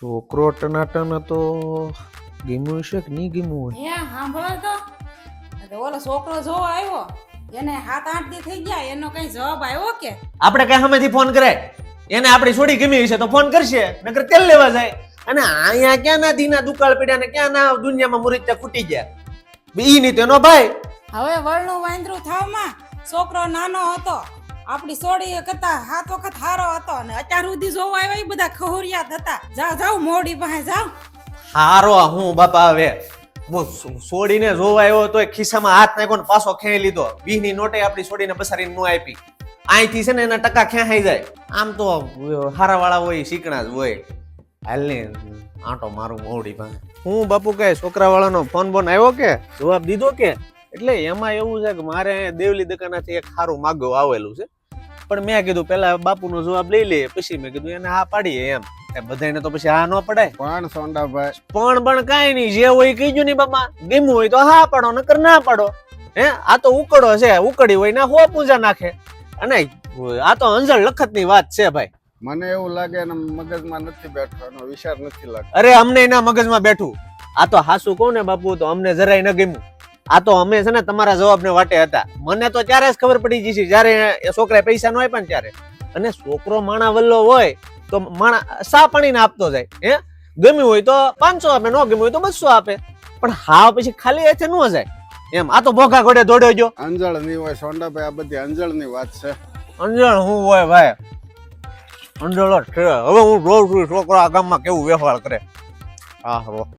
છોકરો ટનાટન તો ગીમું છે કે નહીં ગીમું હોય? હે સાંભળો તો એટલે ઓલો છોકરો જોવા આવ્યો એને 7-8 દી થઈ ગયા એનો કઈ જવાબ આવ્યો કે આપણે કઈ સામેથી ફોન કરે એને આપણી છોડી ગમી છે તો ફોન કરશે નકર તેલ લેવા જાય. અને અહીંયા ક્યાં ના દીના દુકાળ પડ્યા ને ક્યાં ના દુનિયામાં મુરીચા ફૂટી ગયા. ઈ ની તેનો ભાઈ હવે વળનું વાંદરું થાવમાં છોકરો નાનો હતો આપણી સોડી કરતા 7 વખત હારો હતો અને અત્યાર સુધી જોવા આવ્યા ઈ બધા ખહુરિયા હતા. જાવ જાવ મોડી પાસે જાવ. હારો હું બાપા હવે હું છોડીને જોવા આવ્યો તો ખિસ્સામાં હાથ નાખ્યો ને પાછો ખેંચી લીધો. 20 ની નોટે આપણી છોડીને બસારીને નો આપી. અહીંથી છે ને એના ટકા ખેંચાઈ જાય. આમ તો હારાવાળા હોય શીકણા જ હોય. હાલ ને આંટો મારું મોડી પાસે. હું બાપુ કઈ છોકરા વાળાનો ફોન બોન આવ્યો કે જવાબ દીધો કે? એટલે એમાં એવું છે કે મારે દેવલી દુકાનેથી એક સારું માગો આવેલું છે, પણ મેં કીધું પેલા બાપુનો જવાબ લઈ લે પછી મેં કીધું એને હા પાડીએ એમ. બધાને તો પછી હા ન પડાય. પણ સોંડાભાઈ પણ કાંઈ નહીં, જે હોય કીધું નહીં બાપા. ગમ્યું હોય તો હા પાડો નકર ના પાડો. હે આ તો ઉકળો છે, ઉકળી હોય ને હો પૂજા નાખે. અને આ તો અંજળ લખત ની વાત છે ભાઈ. મને એવું લાગે એના મગજમાં નથી બેઠો, એનો વિચાર નથી લાગતો. અરે અમને એના મગજમાં બેઠું. આ તો હાસુ કહું ને બાપુ તો અમને જરાય ન ગમ્યું. આ તો અમે છે ને તમારા જવાબ ને વાટે હતા. મને તો ત્યારે જ ખબર પડી ગઈ છે જયારે એ છોકરાએ પૈસા ન આપ્યા ને ત્યારે. અને છોકરો માણા વલ્લો હોય તો માણા સા પાણી ને આપતો જાય. હે ગમ્યું હોય તો 500 આપે, ન ગમ્યું હોય તો 200 આપે. પણ હા પછી ખાલી હાથે ન જાય એમ. આ તો ભોગા ઘોડે દોડ્યો ગયો. અંજળ ની હોય સોંડાભાઈ, આ બધી અંજળ ની વાત છે. અંજળ હું હોય ભાઈ, અંજળ જ છે. હવે હું જોઉં છું છોકરો આ ગામમાં કેવું વ્યવહાર કરે. હા